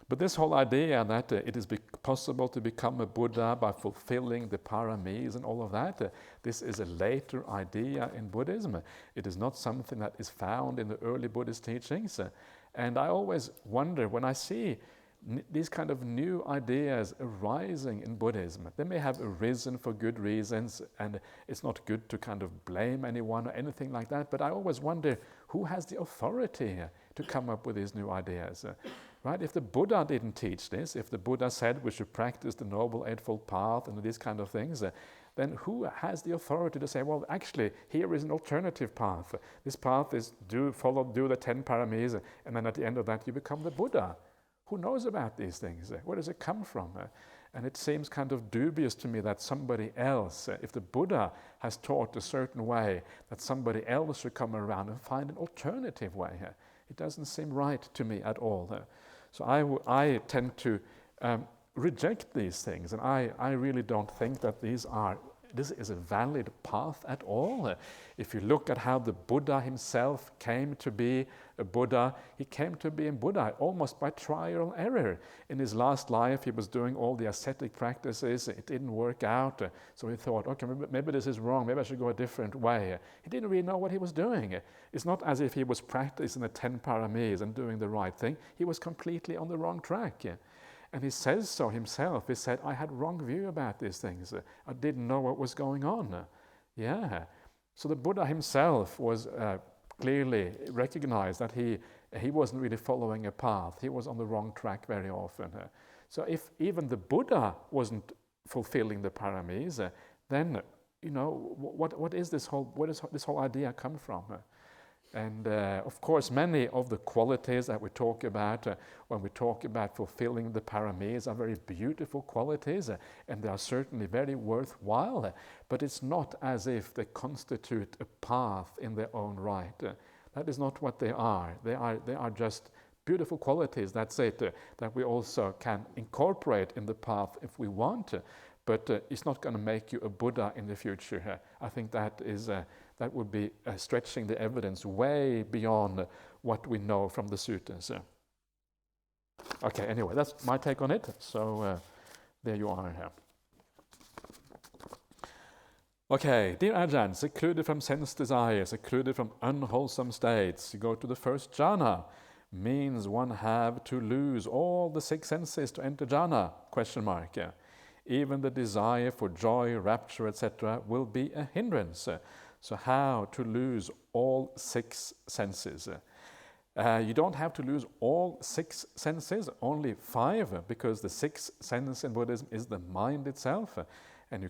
But this whole idea that it is possible to become a Buddha by fulfilling the paramis and all of that, this is a later idea in Buddhism. It is not something that is found in the early Buddhist teachings. And I always wonder when I see these kind of new ideas arising in Buddhism. They may have arisen for good reasons, and it's not good to kind of blame anyone or anything like that, but I always wonder who has the authority to come up with these new ideas. right? If the Buddha didn't teach this, if the Buddha said we should practice the Noble Eightfold Path and these kind of things, then who has the authority to say, well, actually, here is an alternative path. This path is do the 10 paramis, and then at the end of that you become the Buddha. Who knows about these things? Where does it come from? And it seems kind of dubious to me that somebody else, if the Buddha has taught a certain way, that somebody else should come around and find an alternative way. It doesn't seem right to me at all. So I tend to reject these things, and I really don't think that this is a valid path at all. If you look at how the Buddha himself came to be a Buddha, he came to be a Buddha almost by trial and error. In his last life, he was doing all the ascetic practices. It didn't work out, so he thought, okay, maybe this is wrong. Maybe I should go a different way. He didn't really know what he was doing. It's not as if he was practicing the 10 paramis and doing the right thing. He was completely on the wrong track. And he says so himself. He said, I had wrong view about these things. I didn't know what was going on. Yeah. So the Buddha himself was clearly recognized that he wasn't really following a path. He was on the wrong track very often. So if even the Buddha wasn't fulfilling the paramis, then, what is this whole idea come from? And of course, many of the qualities that we talk about when we talk about fulfilling the paramis are very beautiful qualities, and they are certainly very worthwhile, but it's not as if they constitute a path in their own right. That is not what they are. They are just beautiful qualities, that's it, that we also can incorporate in the path if we want, but it's not going to make you a Buddha in the future. I think that would be stretching the evidence way beyond what we know from the suttas. Okay, anyway, that's my take on it. So there you are. Okay, dear Ajahn, secluded from sense desire, secluded from unwholesome states, you go to the first jhana, means one have to lose all the 6 senses to enter jhana, ? Even the desire for joy, rapture, etc. will be a hindrance. So how to lose all 6 senses? You don't have to lose all 6 senses, only 5, because the 6th sense in Buddhism is the mind itself. And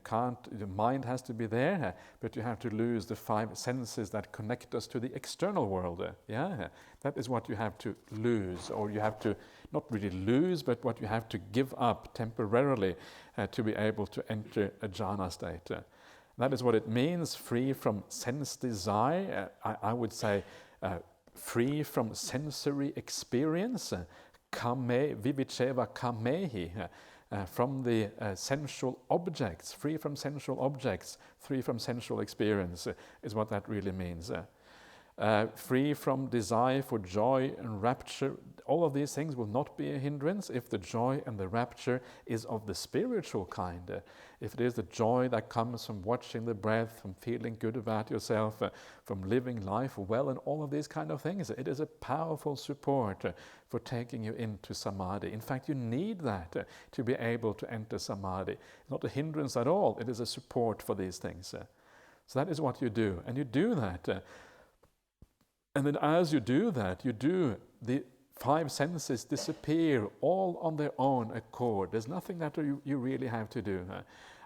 the mind has to be there, but you have to lose the 5 senses that connect us to the external world. Yeah, that is what you have to lose, or you have to not really lose, but what you have to give up temporarily to be able to enter a jhana state. That is what it means, free from sense desire. I would say free from sensory experience, kame vivicheva kamehi. From the sensual objects, free from sensual objects, free from sensual experience is what that really means. Free from desire for joy and rapture. All of these things will not be a hindrance if the joy and the rapture is of the spiritual kind. If it is the joy that comes from watching the breath, from feeling good about yourself, from living life well, and all of these kind of things, it is a powerful support for taking you into samadhi. In fact, you need that to be able to enter samadhi. It's not a hindrance at all, it is a support for these things. So that is what you do, and you do that. And then as you do that, the 5 senses disappear all on their own accord. There's nothing that you really have to do.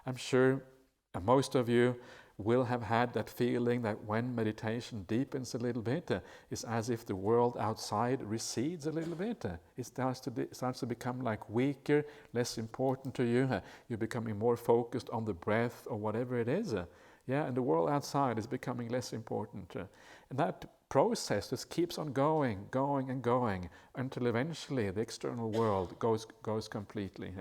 I'm sure most of you will have had that feeling that when meditation deepens a little bit, it's as if the world outside recedes a little bit. It starts to become like weaker, less important to you. You're becoming more focused on the breath or whatever it is. And the world outside is becoming less important. And that process just keeps on going until eventually the external world goes completely.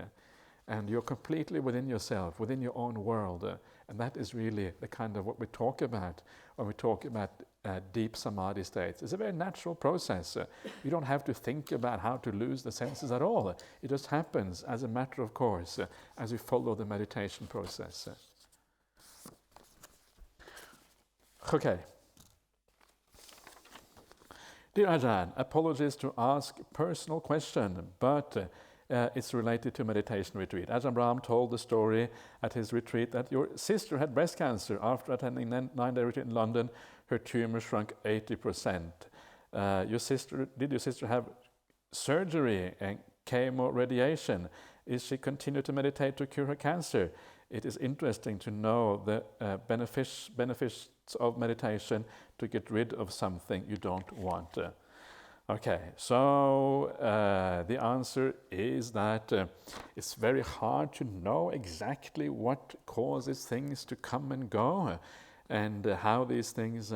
And you're completely within yourself, within your own world. And that is really the kind of what we talk about when we talk about deep samadhi states. It's a very natural process. You don't have to think about how to lose the senses at all. It just happens as a matter of course as you follow the meditation process. Okay. Dear Ajahn, apologies to ask personal question, but it's related to meditation retreat. Ajahn Brahm told the story at his retreat that your sister had breast cancer. After attending 9-day retreat in London, her tumor shrunk 80%. Did your sister have surgery and chemo radiation? Is she continue to meditate to cure her cancer? It is interesting to know the benefits of meditation to get rid of something you don't want. Okay, so the answer is that it's very hard to know exactly what causes things to come and go, and how these things,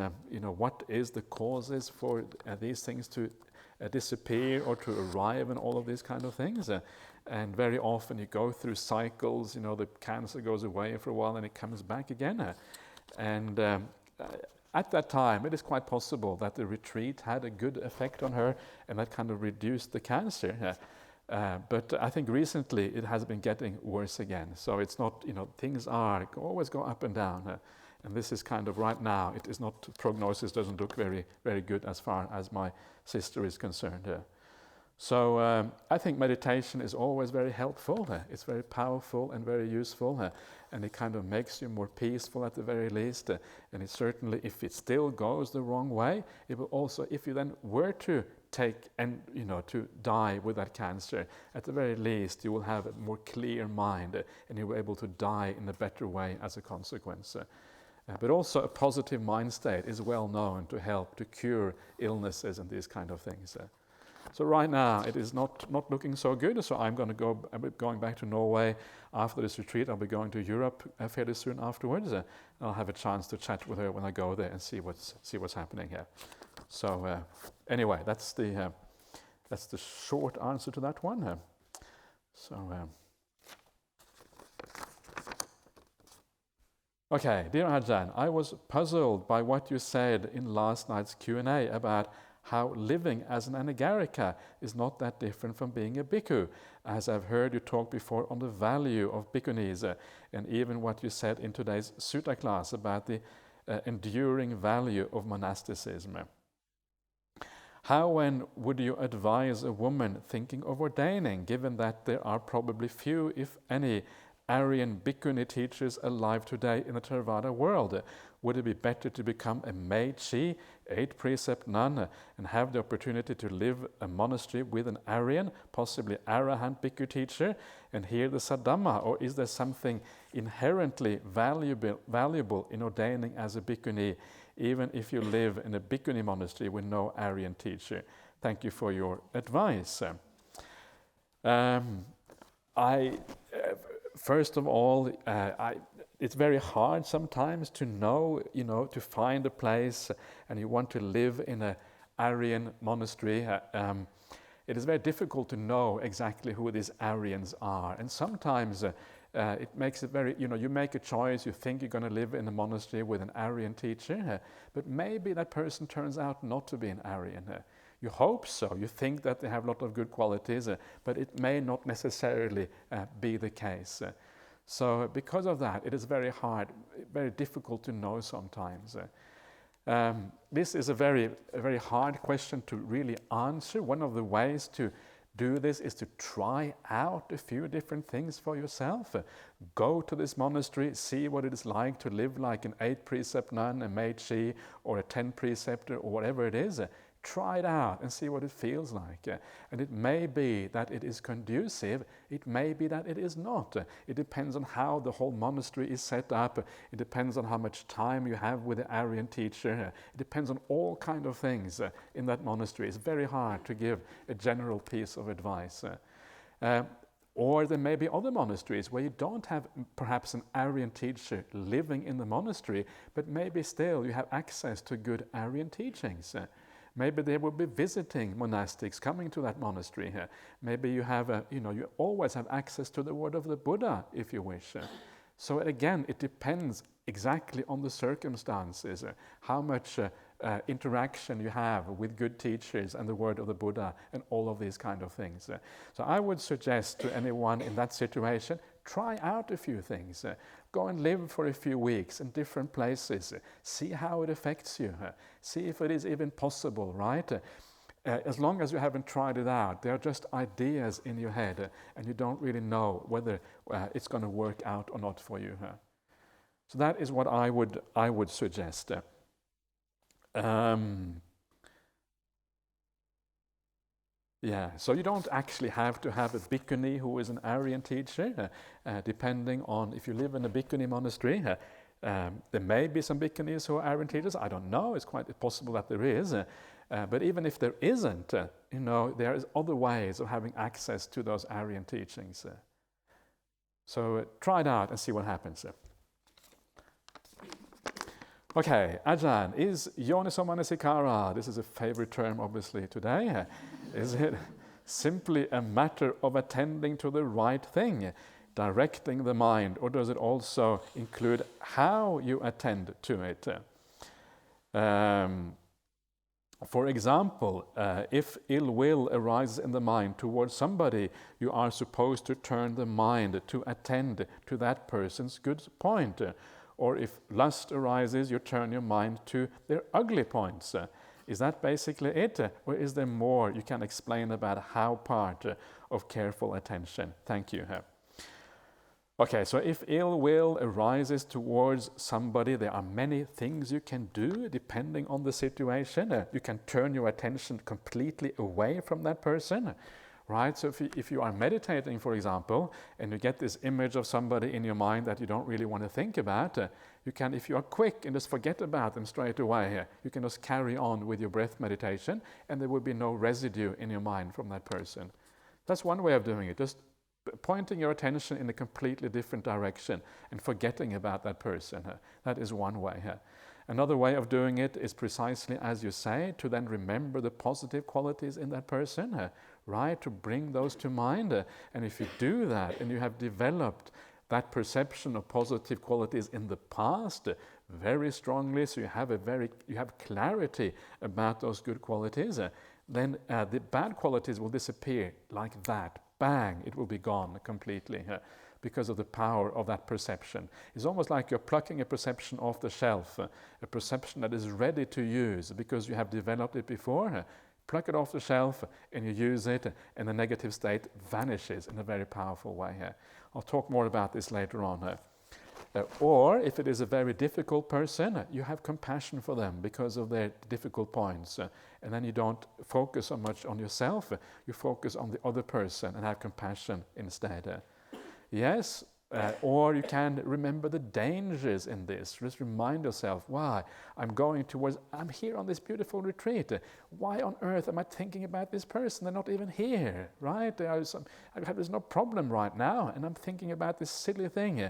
what is the causes for these things to disappear or to arrive, and all of these kind of things. And very often you go through cycles, the cancer goes away for a while and it comes back again. And at that time, it is quite possible that the retreat had a good effect on her and that kind of reduced the cancer. But I think recently it has been getting worse again. So it's not, things always go up and down. And this is kind of right now, it is not, prognosis doesn't look very, very good as far as my sister is concerned. So I think meditation is always very helpful. It's very powerful and very useful, and it kind of makes you more peaceful at the very least. And it certainly, if it still goes the wrong way, it will also, if you then were to take and to die with that cancer, at the very least you will have a more clear mind, and you will be able to die in a better way as a consequence. But also a positive mind state is well known to help to cure illnesses and these kind of things. So right now it is not looking so good. So I'll be going back to Norway after this retreat. I'll be going to Europe fairly soon afterwards. I'll have a chance to chat with her when I go there and see what's happening here. So anyway, that's the short answer to that one. Okay, dear Ajahn, I was puzzled by what you said in last night's Q&A about how living as an anagarika is not that different from being a bhikkhu, as I've heard you talk before on the value of bhikkhunis, and even what you said in today's Sutta class about the enduring value of monasticism. How and would you advise a woman thinking of ordaining, given that there are probably few, if any, Aryan bhikkhuni teachers alive today in the Theravada world? Would it be better to become a Meichi, 8-precept nun, and have the opportunity to live a monastery with an Aryan, possibly Arahant bhikkhu teacher, and hear the Saddhamma? Or is there something inherently valuable in ordaining as a bhikkhuni, even if you live in a bhikkhuni monastery with no Aryan teacher? Thank you for your advice. First of all, it's very hard sometimes to know, to find a place, and you want to live in an Aryan monastery. It is very difficult to know exactly who these Aryans are, and sometimes it makes it very, you make a choice, you think you're going to live in a monastery with an Aryan teacher, but maybe that person turns out not to be an Aryan. You hope so, you think that they have a lot of good qualities, but it may not necessarily be the case. So because of that, it is very hard, very difficult to know sometimes. This is a very hard question to really answer. One of the ways to do this is to try out a few different things for yourself. Go to this monastery, see what it is like to live like an 8-precept nun, a Meichi, or a 10-preceptor, or whatever it is. Try it out and see what it feels like. And it may be that it is conducive, it may be that it is not. It depends on how the whole monastery is set up, it depends on how much time you have with the Aryan teacher, it depends on all kinds of things in that monastery. It's very hard to give a general piece of advice. Or there may be other monasteries where you don't have perhaps an Aryan teacher living in the monastery, but maybe still you have access to good Aryan teachings. Maybe they will be visiting monastics coming to that monastery here. Maybe you have you always have access to the word of the Buddha if you wish. So again, it depends exactly on the circumstances, how much interaction you have with good teachers and the word of the Buddha and all of these kind of things. So I would suggest to anyone in that situation, try out a few things. Go and live for a few weeks in different places. See how it affects you. See if it is even possible, right? As long as you haven't tried it out, they are just ideas in your head, and you don't really know whether it's going to work out or not for you. So that is what I would suggest. Yeah, so you don't actually have to have a bhikkhuni who is an Aryan teacher, depending on if you live in a bhikkhuni monastery. There may be some bhikkhunis who are Aryan teachers, I don't know, it's quite possible that there is. But even if there isn't, there is other ways of having access to those Aryan teachings. So try it out and see what happens. Okay, Ajahn, is yoniso manasikara, this is a favorite term obviously today, is it simply a matter of attending to the right thing, directing the mind, or does it also include how you attend to it? For example, if ill will arises in the mind towards somebody, you are supposed to turn the mind to attend to that person's good point. Or if lust arises, you turn your mind to their ugly points. Is that basically it? Or is there more you can explain about how part of careful attention? Thank you. Okay, so if ill will arises towards somebody, there are many things you can do depending on the situation. You can turn your attention completely away from that person. Right, so if you are meditating, for example, and you get this image of somebody in your mind that you don't really want to think about, you can, if you are quick and just forget about them straight away, you can just carry on with your breath meditation, and there will be no residue in your mind from that person. That's one way of doing it, just pointing your attention in a completely different direction and forgetting about that person. That is one way. Another way of doing it is precisely as you say, to then remember the positive qualities in that person, right? To bring those to mind. And if you do that and you have developed that perception of positive qualities in the past very strongly, so you have clarity about those good qualities, then the bad qualities will disappear like that. Bang, it will be gone completely. Because of the power of that perception. It's almost like you're plucking a perception off the shelf, a perception that is ready to use because you have developed it before. Pluck it off the shelf and you use it, and the negative state vanishes in a very powerful way. I'll talk more about this later on. Or if it is a very difficult person, you have compassion for them because of their difficult points. And then you don't focus so much on yourself, you focus on the other person and have compassion instead. Yes, or you can remember the dangers in this. Just remind yourself, why? I'm here on this beautiful retreat. Why on earth am I thinking about this person? They're not even here, right? There's no problem right now, and I'm thinking about this silly thing.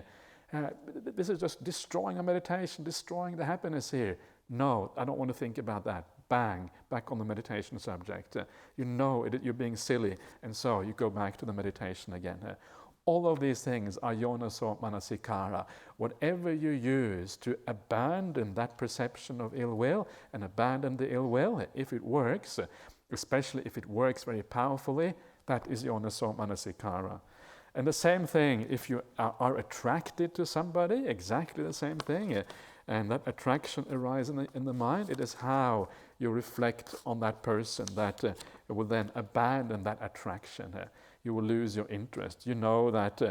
This is just destroying our meditation, destroying the happiness here. No, I don't want to think about that. Bang, back on the meditation subject. You know you're being silly, and so you go back to the meditation again. All of these things are yoniso manasikara. Whatever you use to abandon that perception of ill will and abandon the ill will, if it works, especially if it works very powerfully, that is yoniso manasikara. And the same thing, if you are attracted to somebody, exactly the same thing. And that attraction arises in the mind. It is how you reflect on that person that will then abandon that attraction. You will lose your interest. You know that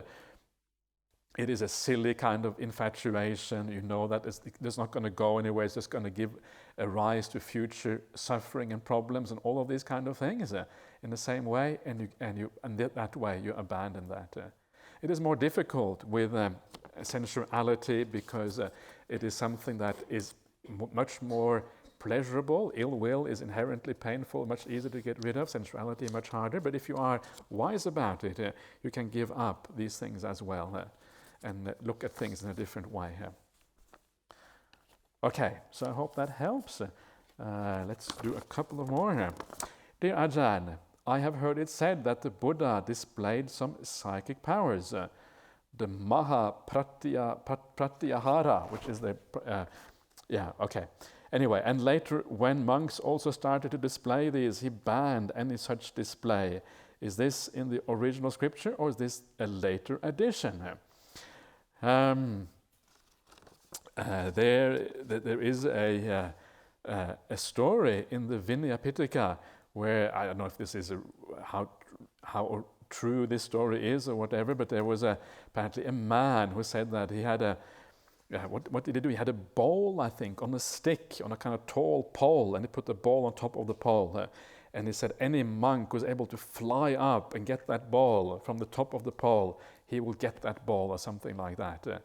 it is a silly kind of infatuation. You know that it's not going to go anywhere. It's just going to give a rise to future suffering and problems and all of these kind of things. In the same way, and that way you abandon that. It is more difficult with sensuality because it is something that is much more pleasurable. Ill will is inherently painful, much easier to get rid of. Sensuality much harder. But if you are wise about it, you can give up these things as well and look at things in a different way. Okay, so I hope that helps. Let's do a couple of more. Dear Ajahn, I have heard it said that the Buddha displayed some psychic powers. The Maha Pratyahara, which is the... Anyway, and later when monks also started to display these, he banned any such display. Is this in the original scripture or is this a later addition? There is a story in the Vinaya Pitaka where, I don't know if this is how true this story is or whatever, but there was apparently a man who said that he had what did he do? He had a bowl, I think, on a stick, on a kind of tall pole, and he put the bowl on top of the pole. And he said any monk who's able to fly up and get that ball from the top of the pole, he will get that ball or something like that.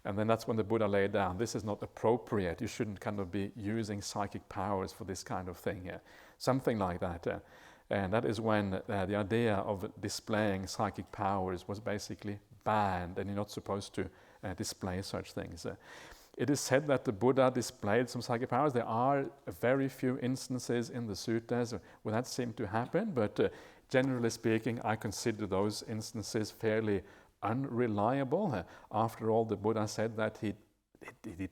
And then that's when the Buddha laid down, this is not appropriate. You shouldn't kind of be using psychic powers for this kind of thing. Something like that. And that is when the idea of displaying psychic powers was basically banned, and you're not supposed to display such things. It is said that the Buddha displayed some psychic powers. There are very few instances in the suttas where that seemed to happen, but generally speaking, I consider those instances fairly unreliable. After all, the Buddha said that he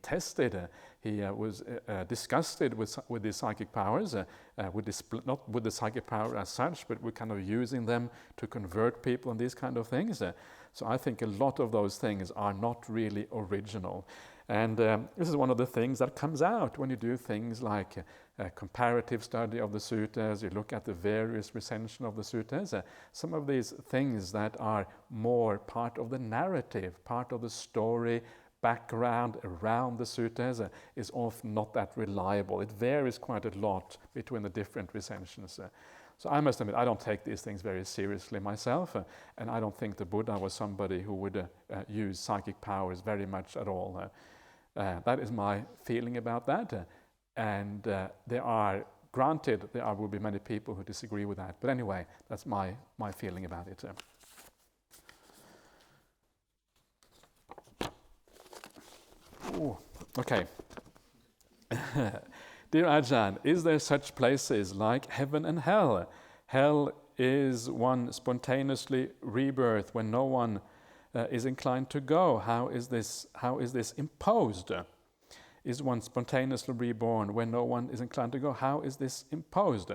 tested, he was disgusted with these psychic powers, not with the psychic power as such, but with kind of using them to convert people and these kind of things. So I think a lot of those things are not really original. And this is one of the things that comes out when you do things like a comparative study of the suttas, you look at the various recension of the suttas. Some of these things that are more part of the narrative, part of the story, background around the suttas is often not that reliable. It varies quite a lot between the different recensions. So I must admit, I don't take these things very seriously myself, and I don't think the Buddha was somebody who would use psychic powers very much at all. That is my feeling about that, and there will be many people who disagree with that. But anyway, that's my feeling about it. Ooh, okay. Dear Ajahn, is there such places like heaven and hell? Hell is one spontaneously rebirth when no one is inclined to go. How is this imposed? Is one spontaneously reborn when no one is inclined to go? How is this imposed?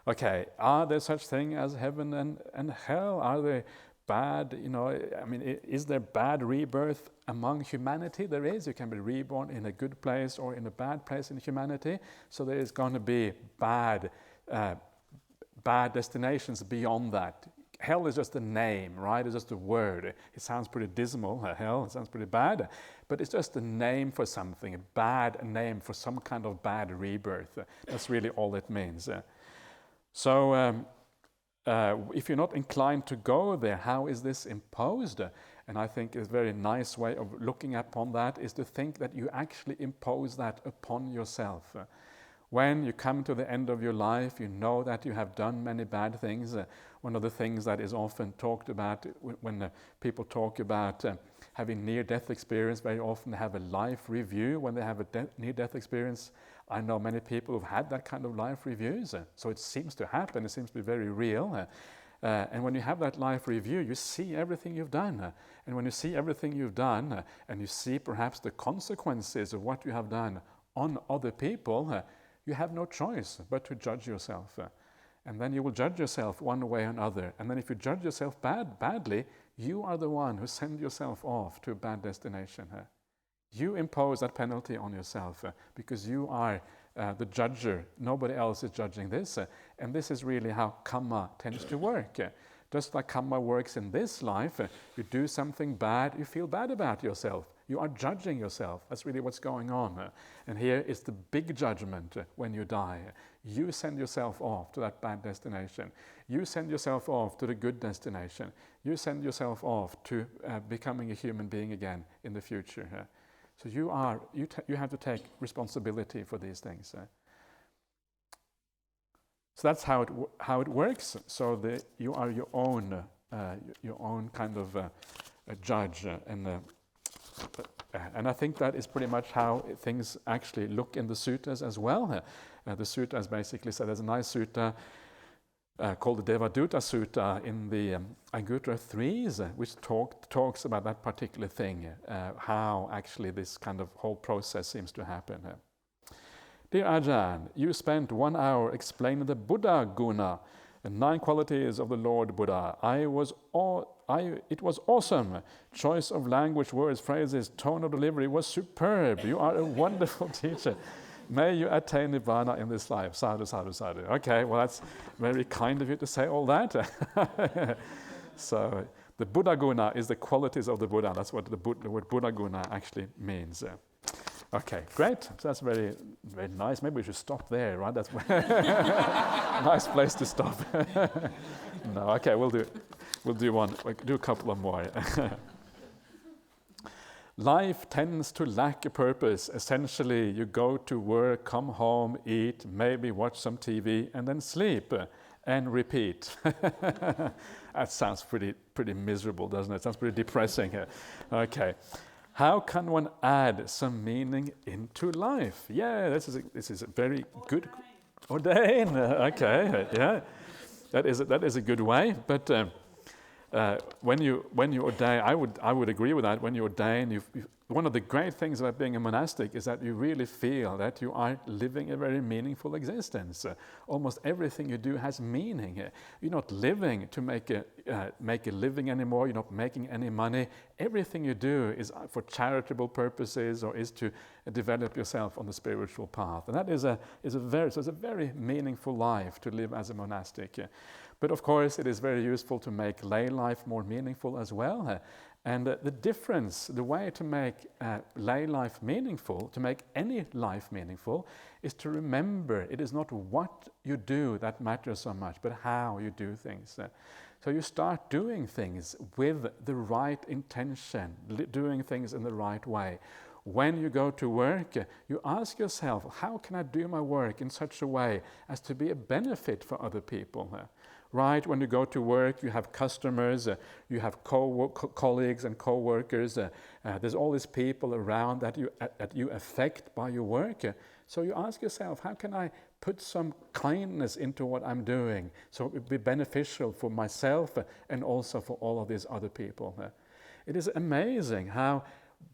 Okay, are there such thing as heaven and hell? Are they bad, is there bad rebirth among humanity? There is. You can be reborn in a good place or in a bad place in humanity. So there is going to be bad destinations beyond that. Hell is just a name, right? It's just a word. It sounds pretty dismal, hell. It sounds pretty bad. But it's just a name for something, a bad name for some kind of bad rebirth. That's really all it means. If you're not inclined to go there, how is this imposed? And I think a very nice way of looking upon that is to think that you actually impose that upon yourself. When you come to the end of your life, you know that you have done many bad things. One of the things that is often talked about when people talk about having near-death experience, very often have a life review when they have a near-death experience. I know many people who've had that kind of life reviews, so it seems to happen, it seems to be very real. And when you have that life review, you see everything you've done. And when you see everything you've done, and you see perhaps the consequences of what you have done on other people, you have no choice but to judge yourself. And then you will judge yourself one way or another. And then if you judge yourself badly, you are the one who sends yourself off to a bad destination. You impose that penalty on yourself because you are the judger. Nobody else is judging this. And this is really how karma tends to work. Just like karma works in this life, you do something bad, you feel bad about yourself. You are judging yourself. That's really what's going on. And here is the big judgment when you die. You send yourself off to that bad destination. You send yourself off to the good destination. You send yourself off to becoming a human being again in the future. So you have to take responsibility for these things. So that's how it works. So you are your own kind of judge, and I think that is pretty much how things actually look in the suttas as well. The suttas basically say there's a nice sutta called the Devaduta Sutta in the Anguttara Threes, which talks about that particular thing, how actually this kind of whole process seems to happen. Dear Ajahn, you spent 1 hour explaining the Buddha guna, the 9 qualities of the Lord Buddha. It was awesome. Choice of language, words, phrases, tone of delivery was superb. You are a wonderful teacher. May you attain Nibbana in this life. Sadhu, sadhu, sadhu. Okay, well, that's very kind of you to say all that. So, the Buddha guna is the qualities of the Buddha. That's what the word Buddha guna actually means. Okay, great. So that's very, very nice. Maybe we should stop there, right? That's a nice place to stop. No, okay, we'll do one. We'll do a couple of more. Life tends to lack a purpose. Essentially, you go to work, come home, eat, maybe watch some TV, and then sleep and repeat. That sounds pretty miserable, doesn't it? Sounds pretty depressing. Okay. How can one add some meaning into life? Yeah, this is a very good. Ordain. Okay. Yeah, that is a good way. But when you ordain, I would agree with that. When you ordain, one of the great things about being a monastic is that you really feel that you are living a very meaningful existence. Almost everything you do has meaning. You're not living to make a living anymore. You're not making any money. Everything you do is for charitable purposes or is to develop yourself on the spiritual path. And that is a very meaningful life to live as a monastic. But of course, it is very useful to make lay life more meaningful as well. And the difference, the way to make lay life meaningful, to make any life meaningful, is to remember it is not what you do that matters so much, but how you do things. So you start doing things with the right intention, doing things in the right way. When you go to work, you ask yourself, how can I do my work in such a way as to be a benefit for other people? Right, when you go to work, you have customers, you have colleagues and co-workers. There's all these people around that you affect by your work. So you ask yourself, how can I put some kindness into what I'm doing so it would be beneficial for myself and also for all of these other people? It is amazing how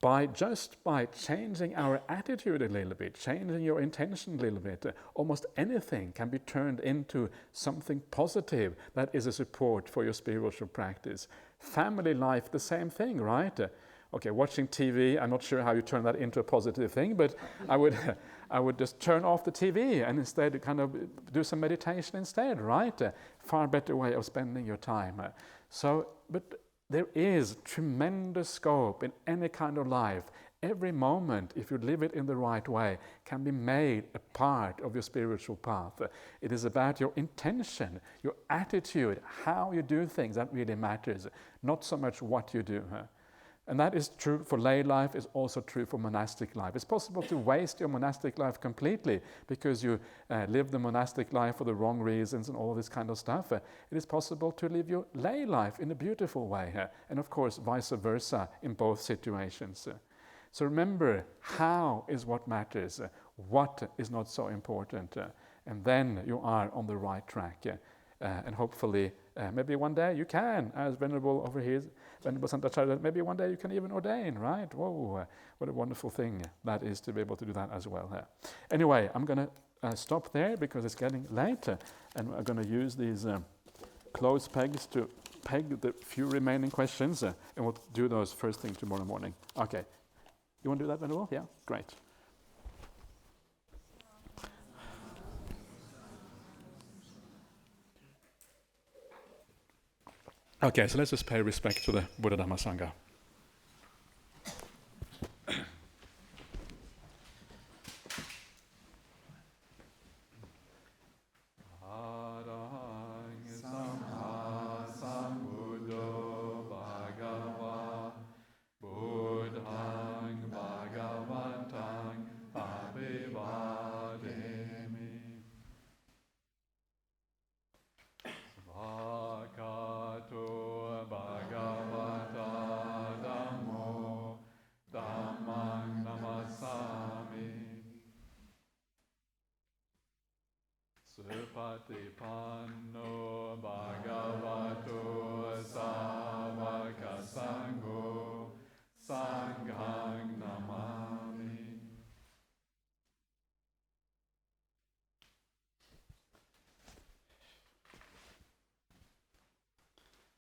by changing our attitude a little bit, changing your intention a little bit, almost anything can be turned into something positive that is a support for your spiritual practice. Family life, the same thing, right? Okay, watching TV, I'm not sure how you turn that into a positive thing, but I would just turn off the TV and instead kind of do some meditation instead, right? Far better way of spending your time. But there is tremendous scope in any kind of life. Every moment, if you live it in the right way, can be made a part of your spiritual path. It is about your intention, your attitude, how you do things that really matters, not so much what you do. And that is true for lay life, is also true for monastic life. It's possible to waste your monastic life completely because you live the monastic life for the wrong reasons and all this kind of stuff. It is possible to live your lay life in a beautiful way, and of course vice versa in both situations. So remember, how is what matters, what is not so important, and then you are on the right track. And hopefully, maybe one day you can, as Venerable over here, Venerable Santacharya, maybe one day you can even ordain, right? Whoa, what a wonderful thing that is to be able to do that as well. Anyway, I'm going to stop there because it's getting late, and I'm going to use these clothes pegs to peg the few remaining questions, and we'll do those first thing tomorrow morning. Okay. You want to do that, Venerable? Yeah? Great. Okay, so let's just pay respect to the Buddha Dhamma Sangha. Patipan